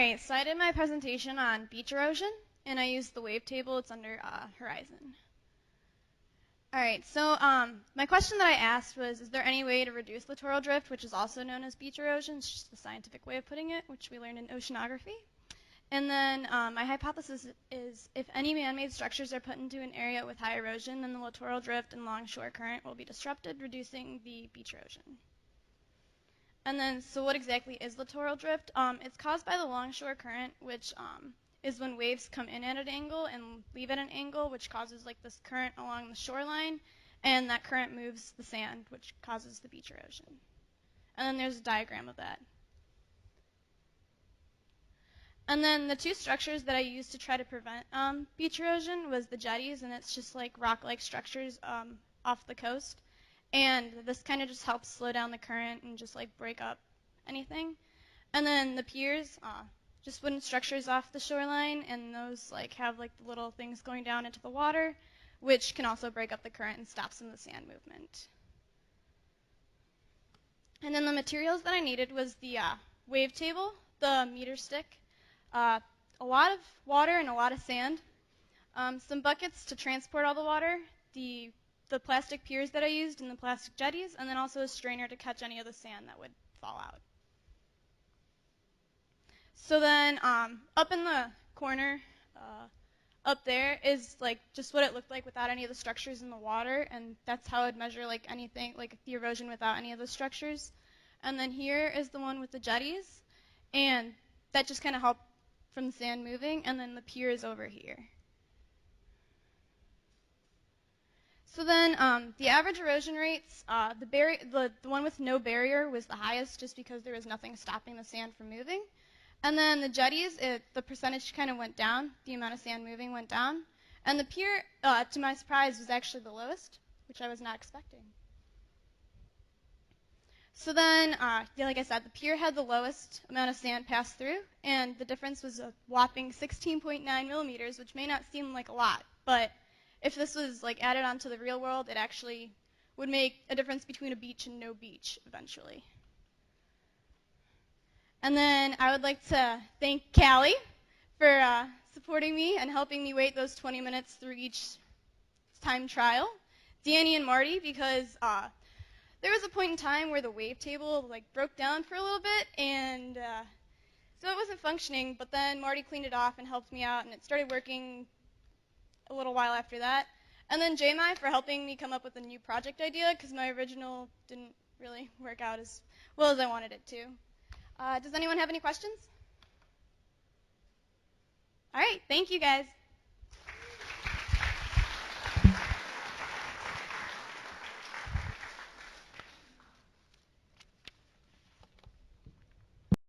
right, so I did my presentation on beach erosion, and I used the wave table. It's under Horizon. All right, so my question that I asked was, is there any way to reduce littoral drift, which is also known as beach erosion? It's just the scientific way of putting it, which we learned in oceanography. And then my hypothesis is if any man-made structures are put into an area with high erosion, then the littoral drift and longshore current will be disrupted, reducing the beach erosion. And then, so what exactly is littoral drift? It's caused by the longshore current, which is when waves come in at an angle and leave at an angle, which causes like this current along the shoreline, and that current moves the sand, which causes the beach erosion. And then there's a diagram of that. And then the two structures that I used to try to prevent beach erosion was the jetties, and it's just like rock-like structures off the coast. And this kind of just helps slow down the current and just like break up anything. And then the piers, just wooden structures off the shoreline, and those like have like the little things going down into the water, which can also break up the current and stop some of the sand movement. And then the materials that I needed was the wave table, the meter stick, a lot of water and a lot of sand, some buckets to transport all the water, the plastic piers that I used and the plastic jetties, and then also a strainer to catch any of the sand that would fall out. So then up in the corner up there is like just what it looked like without any of the structures in the water, and that's how I'd measure like anything, like the erosion without any of the structures. And then here is the one with the jetties, and that just kind of helped from the sand moving, and then the pier is over here. So then the average erosion rates, the one with no barrier was the highest just because there was nothing stopping the sand from moving. And then the jetties, the percentage kind of went down, the amount of sand moving went down. And the pier, to my surprise, was actually the lowest, which I was not expecting. So then, like I said, the pier had the lowest amount of sand pass through, and the difference was a whopping 16.9 millimeters, which may not seem like a lot, but if this was like added onto the real world, it actually would make a difference between a beach and no beach eventually. And then I would like to thank Callie for supporting me and helping me wait those 20 minutes through each time trial. Danny and Marty, because there was a point in time where the wave table like broke down for a little bit, and so it wasn't functioning, but then Marty cleaned it off and helped me out, and it started working a little while after that. And then Jamai for helping me come up with a new project idea, because my original didn't really work out as well as I wanted it to. Does anyone have any questions? All right, thank you guys.